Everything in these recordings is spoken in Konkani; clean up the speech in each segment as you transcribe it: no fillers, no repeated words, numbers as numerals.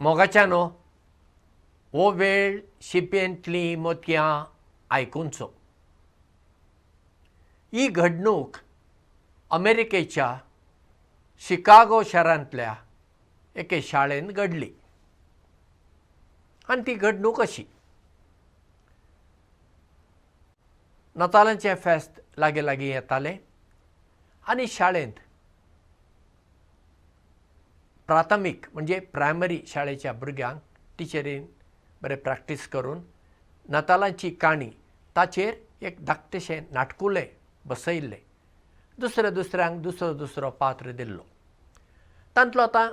मोगाच्यानो हो वेळ शिपेंतली मोतयां आयकुनचो. ही घडणूक अमेरिकेच्या शिकागो शारांतल्या एके शाळेंत घडली आनी ती घडणूक अशी. नातालांचें फेस्त लागीं लागीं येतालें आनी शाळेंत प्राथमीक म्हणजे प्रायमरी शाळेच्या भुरग्यांक टिचरीन बरें प्रॅक्टीस करून नातालांची काणी ताचेर एक धाकटेशें नाटकुलें बसयल्लें. दुसऱ्यांक दुसरो दुसरो पात्र दिल्लो. तांतलो आतां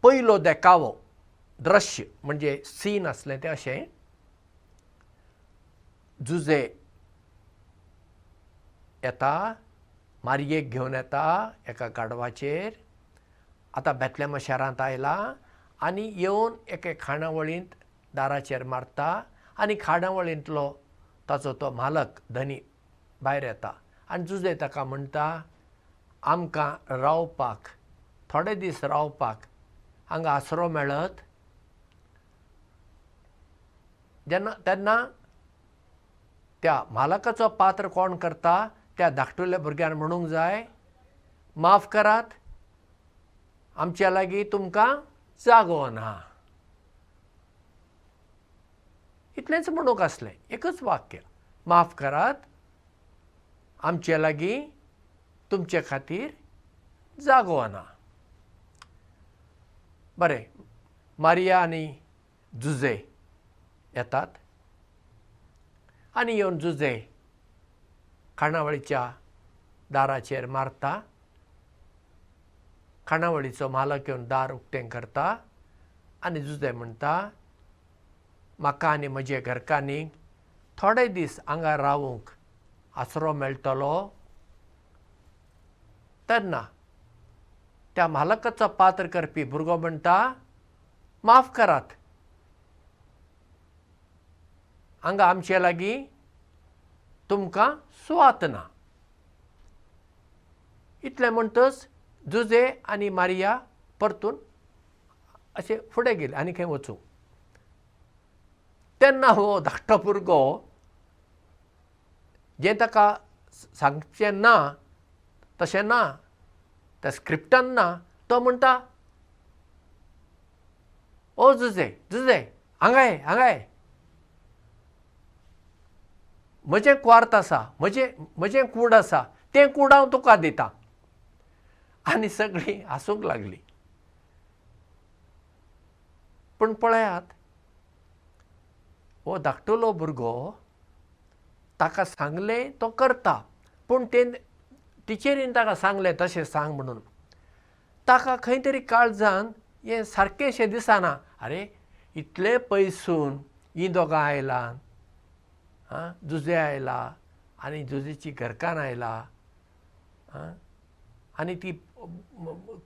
पयलो देखावो दृश्य म्हणजे सीन आसलें तें अशें. जुजे येता, मारयेक घेवन येता एका गाडवाचेर. आतां बेतलेम शारांत आयला आनी येवन एके खाणावळींत दाराचेर मारता आनी खाणावळींतलो ताचो तो मालक धनी भायर येता आनी जुजे ताका म्हणटा, आमकां रावपाक थोडे दीस रावपाक हांगा आसरो मेळत. तेन्ना त्या मालकाचो पात्र कोण करता त्या धाकटुल्या भुरग्यान म्हणूंक जाय, माफ करात, आमच्या लागीं तुमकां जागो ना. इतलेंच म्हणूंक आसलें, एकच वाक्य, माफ करात, आमचे लागीं तुमचे खातीर जागो ना. बरें, मारिया आनी जुजे येतात आनी येवन जुजे खाणावळीच्या दाराचेर मारता. खाणावळीचो मालक येवन दार उक्तें करता आनी जुजे म्हणटा, म्हाका आनी म्हजे घरकान्नीक थोडे दीस हांगा रावूंक आसरो मेळटलो. तेन्ना त्या मालकाचो पात्र करपी भुरगो म्हणटा, माफ करात, हांगा आमचे लागीं तुमकां सुवात ना. इतलें म्हणटच जुजे आनी मारिया परतून अशें फुडें गेले आनी खंय वचूंक. तेन्ना हो धाकटो भुरगो जें ताका सांगचें ना तशें ना, त्या स्क्रिप्टान ना, तो म्हणटा, ओ जुजे जुजे हांगा ये हांगा ये, म्हजें क्वार्त आसा, म्हजें कूड आसा, तें कूड हांव तुका दितां. आनी सगळीं हांसूंक लागलीं. पूण पळयात, हो धाकटुलो भुरगो ताका सांगलें तो करता, पूण तें टिचरीन ताका सांगलें तशें सांग म्हणून ताका खंय तरी काळजांत हें सारकेंशें दिसना. आरे, इतले पयसून हीं दोगां आयलां, जुजे आयला आनी जुजेची घरकान्न आयला आनी ती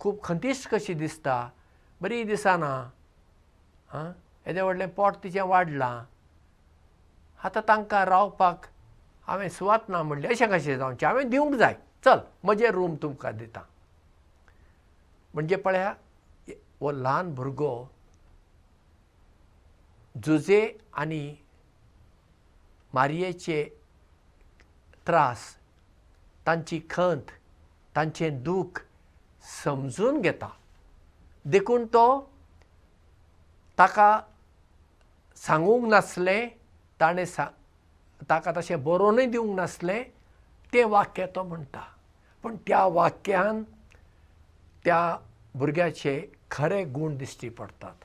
खूब खंतिश्ट कशी दिसता, बरी दिसना. येदें व्हडलें पोट तिचें वाडलां. आतां तांकां रावपाक हांवें सुवात ना म्हणली, अशें कशें जावचें, हांवें दिवंक जाय, चल म्हजें रूम तुमकां दितां. म्हणजे पळया, हो ल्हान भुरगो जुजे आनी मारयेचे त्रास, तांची खंत, तांचें दूख समजून घेता. देखून तो ताका सांगूंक नासलें, ताणें ताका तशें बरोवनूय दिवंक नासलें, तें वाक्य तो म्हणटा. पूण त्या वाक्यान त्या भुरग्याचे खरे गूण दिश्टी पडटात.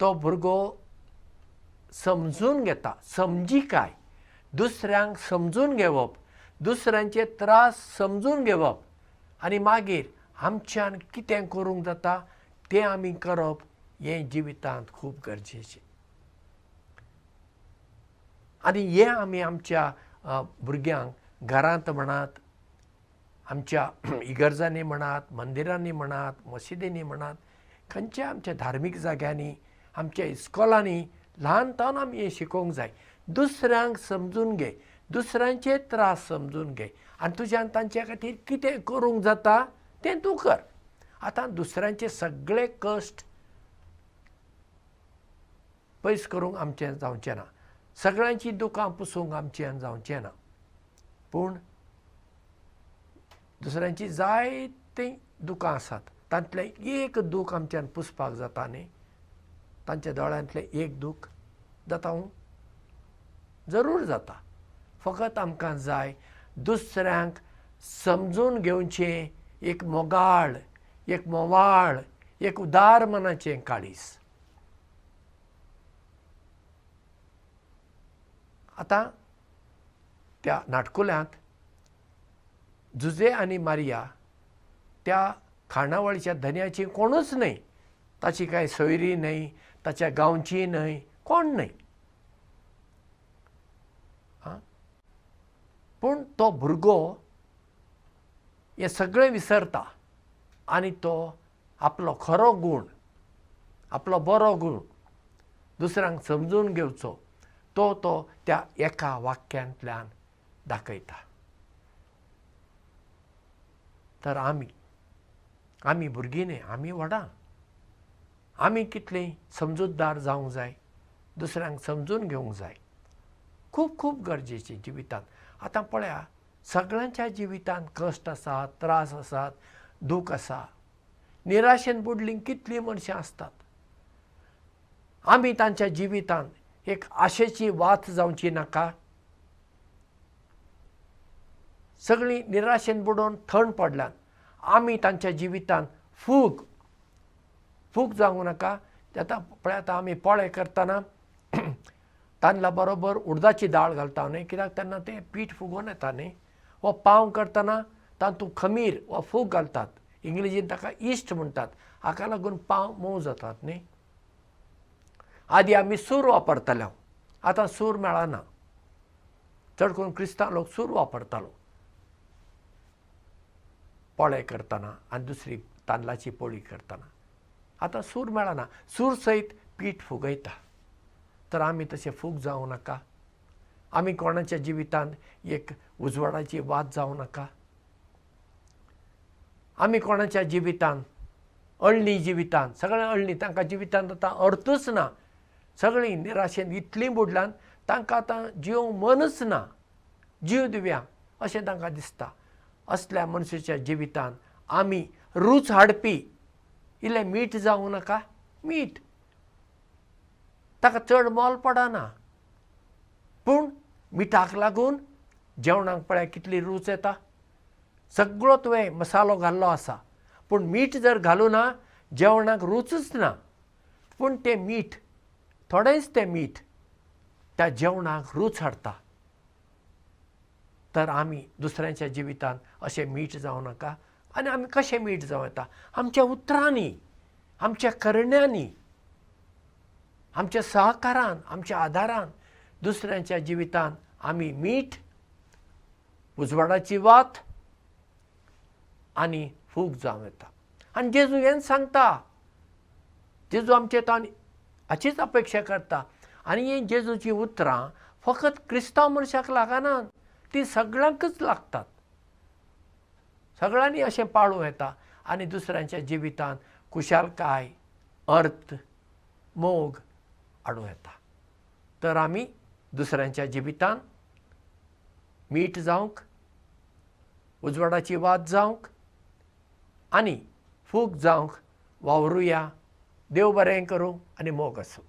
तो भुरगो समजून घेता, समजिकाय, दुसऱ्यांक समजून घेवप, दुसऱ्यांचे त्रास समजून घेवप आनी मागीर आमच्यान कितें करूंक जाता तें आमी करप, हें जिवितांत खूब गरजेचें. आनी हें आमी आमच्या भुरग्यांक घरांत म्हणात, आमच्या इगर्जांनी म्हणात, मंदिरांनी म्हणात, मशिदींनी म्हणात, खंयच्या आमच्या धार्मीक जाग्यांनी, आमच्या इस्कॉलांनी ल्हानपणांत आमी हें शिकोवंक जाय. दुसऱ्यांक समजून घे, दुसऱ्यांचे त्रास समजून घे आनी तुज्यान तांचे खातीर कितें करूंक जाता तें तूं कर. आतां दुसऱ्यांचे सगळे कश्ट पयस करूंक आमचें जावचें ना, सगळ्यांची दुकां पुसूंक आमचें जावचें ना, पूण दुसऱ्यांची जायतीं दुकां आसात, तांतलें एक दूख आमच्यान पुसपाक जाता न्ही, तांच्या दोळ्यांतलें एक दूख जाता जरूर जाता. फकत आमकां जाय दुसऱ्यांक समजून घेवचें एक मोगाळ, एक मोवाळ, एक उदार मनाचें काळीज. आतां त्या नाटकुल्यांत जुजे आनी मारिया त्या खाणावळीच्या धन्याची कोणूच न्हय, ताची कांय सोयरी न्हय, ताच्या गांवची न्हय, कोण न्हय. पूण तो भुरगो हें सगळें विसरता आनी तो आपलो खरो गूण, आपलो बरो गूण दुसऱ्यांक समजून घेवचो तो त्या एका वाक्यांतल्यान दाखयता. तर आमी भुरगीं न्ही, आमी व्हडां, आमी कितलीं समजूतदार जावंक जाय, दुसऱ्यांक समजून घेवंक जाय. खूब खूब गरजेचें जिवितांत. आतां पळया, सगळ्यांच्या जिवितांत कश्ट आसात, त्रास आसात, दूख आसा, निराशेन बुडलीं कितलीं मनशां आसतात. आमी तांच्या जिवितांत एक आशेची वात जावची नाका. सगळीं निराशेन बुडोवन थंड पडल्यात, आमी तांच्या जिवितांत फूग जावंक नाका. आतां पळयात, आमी पोळे करतना तांदळा बरोबर उडदाची दाळ घालता न्ही, कित्याक तेन्ना तें पीठ फुगोवन येता न्ही. वो पाव करतना तातूंत खमीर वा फूग घालतात, इंग्लिशीन ताका इस्ट म्हणटात, हाका लागून पाव मोव जातात न्ही. आदीं आमी सूर वापरताले, आतां सूर मेळना. चड करून क्रिस्तांव लोक सूर वापरतालो पोळे करतना आनी दुसरी तांदळाची पोळी करतना. आतां सूर मेळना, सूर सयत पीठ फुगयता. तर आमी तशें फूग जावं नाका. आमी कोणाच्या जिवितांत एक उजवाडाची वात जावं नाका. आमी कोणाच्या जिवितांत अळणी जिवितांत, सगळें अळणी, तांकां जिवितांत आतां अर्थूच ना. सगळीं निराशेन इतलीं बुडल्यान तांकां आतां जिवंक मनूच ना, जीव दिवया अशें तांकां दिसता. असल्या मनशाच्या जिवितांत आमी रूच हाडपी इल्लें मीठ जावंक नाका. मीठ ताका चड मोल पडना, पूण मिठाक लागून जेवणाक पळय कितली रूच येता. सगळो तुवें मसालो घाल्लो आसा, पूण मीठ जर घालूं ना जेवणाक रूचच ना. पूण तें मीठ, थोडेंच तें मीठ त्या जेवणाक रूच हाडटा. तर आमी दुसऱ्यांच्या जिवितांत अशें मीठ जावं नाका. आनी आमी कशें मीठ जावं येता? आमच्या उतरांनी, आमच्या करण्यांनी, आमच्या सहकारान, आमच्या आदारान दुसऱ्यांच्या जिवितांत आमी मीठ, उजवाडाची वात आनी फूग जावं येता. आनी जेजू हें सांगता. जेजू आमचे हाचीच अपेक्षा करता. आनी ही जेजूची उतरां फकत क्रिस्तांव मनशाक लागनात, ती सगळ्यांकच लागतात. सगळ्यांनी अशें पाळूं येता आनी दुसऱ्यांच्या जिवितांत कुशालकाय, अर्थ, मोग हाडूं येता. तर आमी दुसऱ्यांच्या जिवितांत मीठ जावंक, उजवाडाची वात जावंक आनी फूग जावंक वावरुया. देव बरें करूं आनी मोग आसूं.